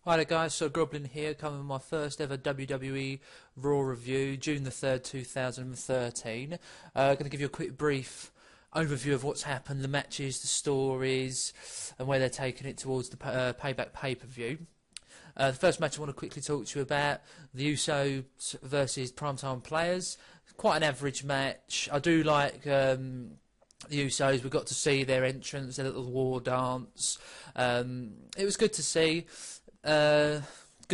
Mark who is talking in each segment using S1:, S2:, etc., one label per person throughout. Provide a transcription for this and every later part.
S1: Hi there guys, so Groblin here, coming with my first ever WWE Raw review, June the 3rd, 2013. Going to give you a quick brief overview of what's happened, the matches, the stories, and where they're taking it towards the Payback pay-per-view. The first match I want to quickly talk to you about, the Usos versus Primetime Players. Quite an average match. I do like the Usos. We got to see their entrance, their little war dance. It was good to see. Good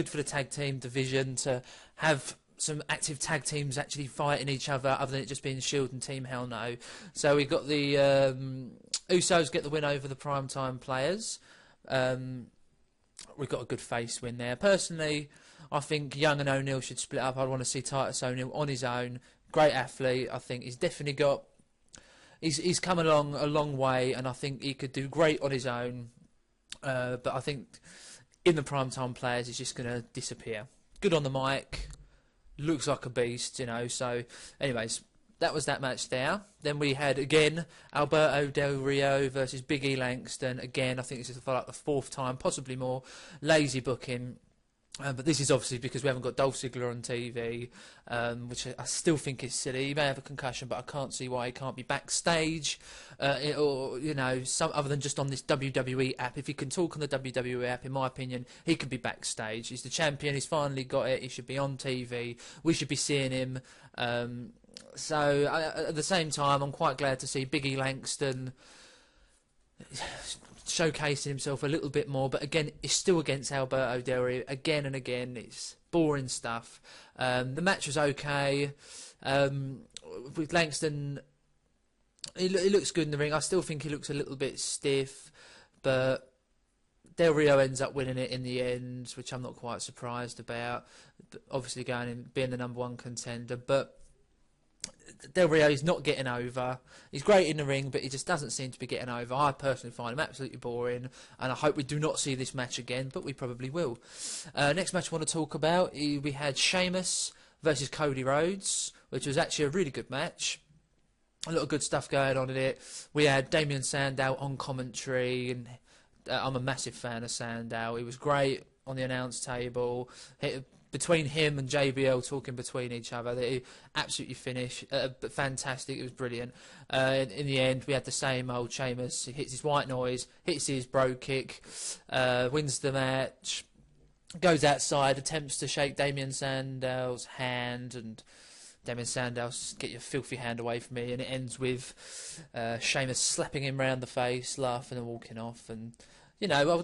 S1: for the tag team division to have some active tag teams actually fighting each other than it just being Shield and Team Hell No. So we got the Usos get the win over the Primetime Players. We got a good face win there. Personally, I think Young and O'Neil should split up. I'd want to see Titus O'Neil on his own. Great athlete. I think he's definitely got... He's come along a long way, and I think he could do great on his own. But I think in the Primetime Players, he's just going to disappear. Good on the mic. Looks like a beast, you know. So, anyways, that was that match there. Then we had, again, Alberto Del Rio versus Big E Langston. Again, I think this is for like the fourth time, possibly more. Lazy booking. But this is obviously because we haven't got Dolph Ziggler on TV, which I still think is silly. He may have a concussion, but I can't see why he can't be backstage, or, you know, some other than just on this WWE app. If he can talk on the WWE app, in my opinion, he can be backstage. He's the champion. He's finally got it. He should be on TV. We should be seeing him. So at the same time, I'm quite glad to see Big E Langston showcasing himself a little bit more, but again, it's still against Alberto Del Rio again and again. It's boring stuff. The match was okay. With Langston, he looks good in the ring. I still think he looks a little bit stiff, but Del Rio ends up winning it in the end, which I'm not quite surprised about. Obviously, going and being the #1 contender, but Del Rio is not getting over. He's great in the ring, but he just doesn't seem to be getting over. I personally find him absolutely boring, and I hope we do not see this match again, but we probably will. Next match I want to talk about, we had Sheamus versus Cody Rhodes, which was actually a really good match. A lot of good stuff going on in it. We had Damien Sandow on commentary, and I'm a massive fan of Sandow. He was great on the announce table. Between him and JBL talking between each other, they absolutely finished, but fantastic. It was brilliant. In the end, we had the same old Sheamus. He hits his white noise, hits his bro kick, wins the match, goes outside, attempts to shake Damien Sandow's hand, and Damien Sandow, get your filthy hand away from me, and it ends with Sheamus slapping him round the face, laughing and walking off. And you know,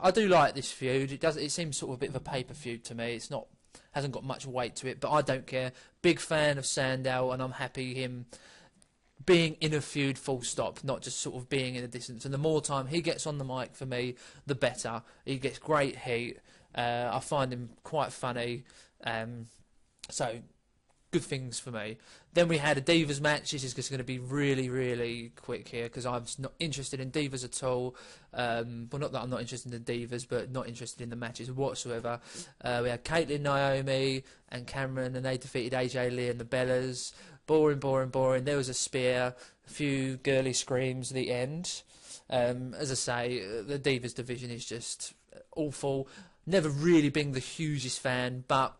S1: I do like this feud. It seems sort of a bit of a paper feud to me. It's not, hasn't got much weight to it, but I don't care. Big fan of Sandow, and I'm happy him being in a feud, full stop, not just sort of being in a distance. And the more time he gets on the mic for me, the better. He gets great heat. I find him quite funny. So good things for me. Then we had a Divas match. This is just going to be really, really quick here because I'm not interested in Divas at all. Well, not that I'm not interested in the Divas, but not interested in the matches whatsoever. We had Caitlyn, Naomi, and Cameron, and they defeated AJ Lee and the Bellas. Boring, boring, boring. There was a spear, a few girly screams at the end. As I say, the Divas division is just awful. Never really been the hugest fan, but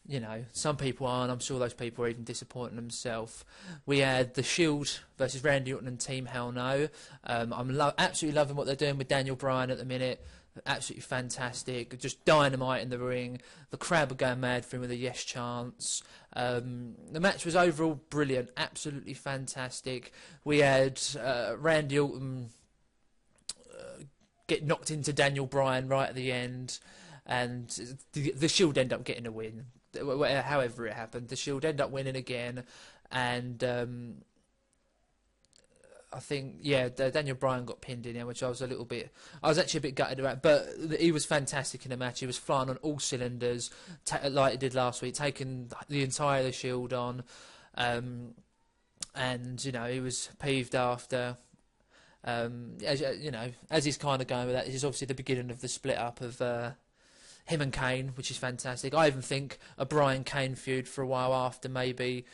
S1: you know, some people are, and I'm sure those people are even disappointing themselves. We had the Shield versus Randy Orton and Team Hell No. I'm absolutely loving what they're doing with Daniel Bryan at the minute. Absolutely fantastic. Just dynamite in the ring. The crowd were going mad for him with the yes chants. The match was overall brilliant. Absolutely fantastic. We had Randy Orton get knocked into Daniel Bryan right at the end, and the Shield end up getting a win. However it happened, the Shield end up winning again, and I think, yeah, Daniel Bryan got pinned in here, which I was actually a bit gutted about, but he was fantastic in the match. He was flying on all cylinders, like he did last week, taking the entire Shield on, and, you know, he was peeved after. As you know, as he's kind of going with that, this is obviously the beginning of the split up of him and Kane, which is fantastic. I even think a Bryan Kane feud for a while after maybe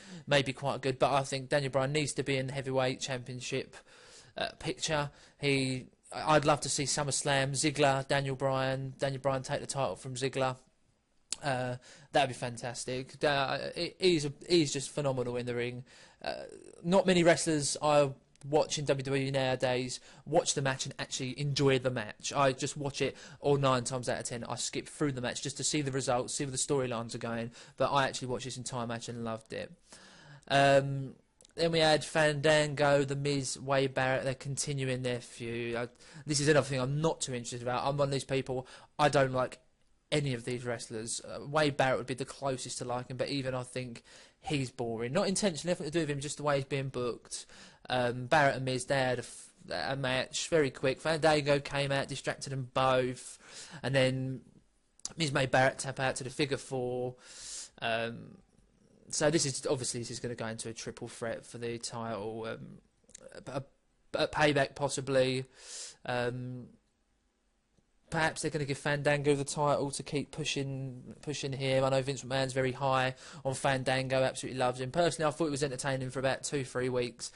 S1: quite good, but I think Daniel Bryan needs to be in the heavyweight championship picture. He I'd love to see SummerSlam, Ziggler, Daniel Bryan take the title from Ziggler. That'd be fantastic. He's just phenomenal in the ring. Not many wrestlers I watch in WWE nowadays watch the match and actually enjoy the match. I just watch it, or 9 times out of 10 I skip through the match just to see the results, see where the storylines are going. But I actually watched this entire match and loved it. Then we had Fandango, The Miz, Wade Barrett. They're continuing their feud. This is another thing I'm not too interested about. I'm one of these people, I don't like any of these wrestlers. Wade Barrett would be the closest to liking, but even I think he's boring. Not intentionally, nothing to do with him, just the way he's being booked. Barrett and Miz, they had a match very quick. Fandango came out, distracted them both, and then Miz made Barrett tap out to the figure 4. So this is going to go into a triple threat for the title. A payback possibly. Perhaps they're going to give Fandango the title to keep pushing him. I know Vince McMahon's very high on Fandango, absolutely loves him. Personally, I thought he was entertaining for about 2-3 weeks.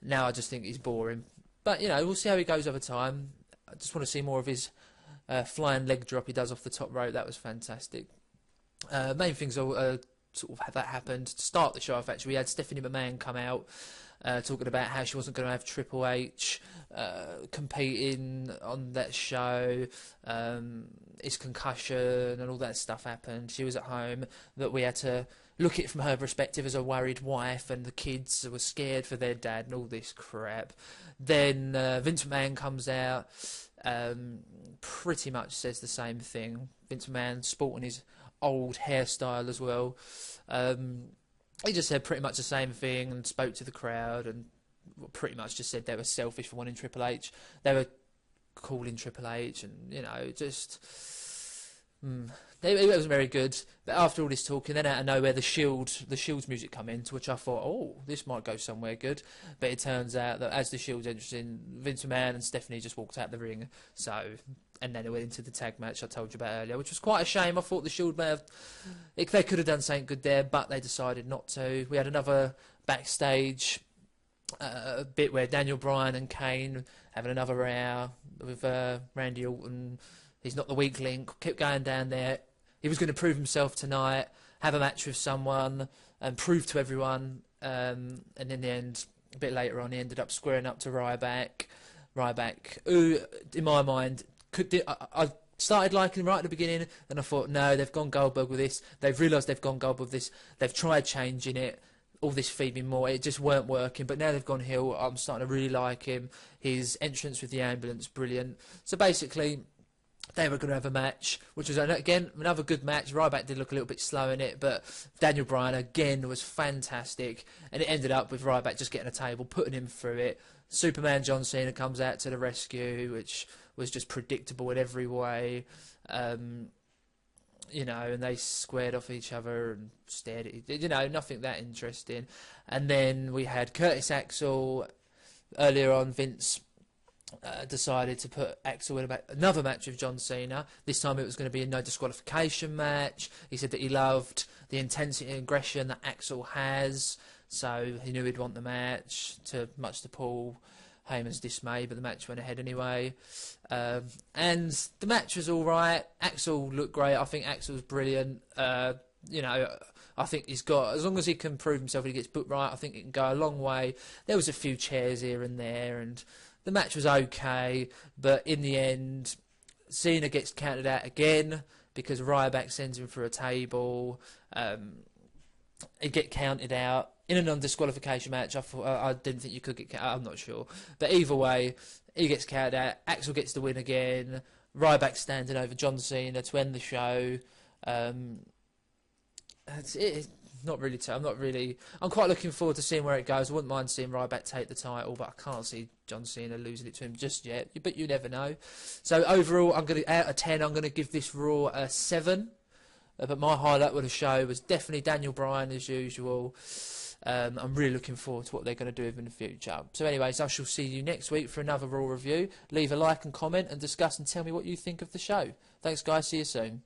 S1: Now I just think he's boring. But, we'll see how he goes over time. I just want to see more of his flying leg drop he does off the top rope. That was fantastic. Main things are sort of that happened. To start the show off, actually, we had Stephanie McMahon come out talking about how she wasn't going to have Triple H competing on that show. His concussion and all that stuff happened. She was at home. That we had to look at it from her perspective as a worried wife, and the kids were scared for their dad and all this crap. Then Vince McMahon comes out, pretty much says the same thing. Vince McMahon sporting his old hairstyle as well. He just said pretty much the same thing and spoke to the crowd and pretty much just said they were selfish for wanting Triple H. They were calling Triple H and, just... It wasn't very good. But after all this talking, then out of nowhere, the Shield's music come in, to which I thought, oh, this might go somewhere good. But it turns out that as the Shield's entered in, Vince McMahon and Stephanie just walked out the ring. And then it went into the tag match I told you about earlier, which was quite a shame. I thought the Shield may have... They could have done something good there, but they decided not to. We had another backstage bit where Daniel Bryan and Kane having another row with Randy Orton. He's not the weak link. Kept going down there. He was going to prove himself tonight, have a match with someone, and prove to everyone. And in the end, a bit later on, he ended up squaring up to Ryback. Who, in my mind, I started liking him right at the beginning, then I thought, no, they've gone Goldberg with this. They've realised they've gone Goldberg with this. They've tried changing it. All this feeding more, it just weren't working. But now they've gone heel. I'm starting to really like him. His entrance with the ambulance, brilliant. So basically, they were going to have a match, which was, again, another good match. Ryback did look a little bit slow in it, but Daniel Bryan, again, was fantastic. And it ended up with Ryback just getting a table, putting him through it. Superman John Cena comes out to the rescue, which was just predictable in every way. And they squared off each other and stared at each other. Nothing that interesting. And then we had Curtis Axel. Earlier on, Vince decided to put Axel in another match with John Cena. This time it was going to be a no disqualification match. He said that he loved the intensity and aggression that Axel has, so he knew he'd want the match, much to Paul Heyman's dismay, but the match went ahead anyway. And the match was all right. Axel looked great. I think Axel's brilliant. I think he's got, as long as he can prove himself and he gets booked right, I think it can go a long way. There was a few chairs here and there, and the match was okay, but in the end, Cena gets counted out again because Ryback sends him for a table. He get counted out in a non-disqualification match. I didn't think you could get counted out. I'm not sure, but either way, he gets counted out. Axel gets the win again. Ryback standing over John Cena to end the show. That's it. I'm quite looking forward to seeing where it goes. I wouldn't mind seeing Ryback take the title, but I can't see John Cena losing it to him just yet. But you never know. So overall, out of 10, I'm going to give this Raw a 7. But my highlight of the show was definitely Daniel Bryan as usual. I'm really looking forward to what they're going to do with him in the future. So anyways, I shall see you next week for another Raw review. Leave a like and comment and discuss and tell me what you think of the show. Thanks guys, see you soon.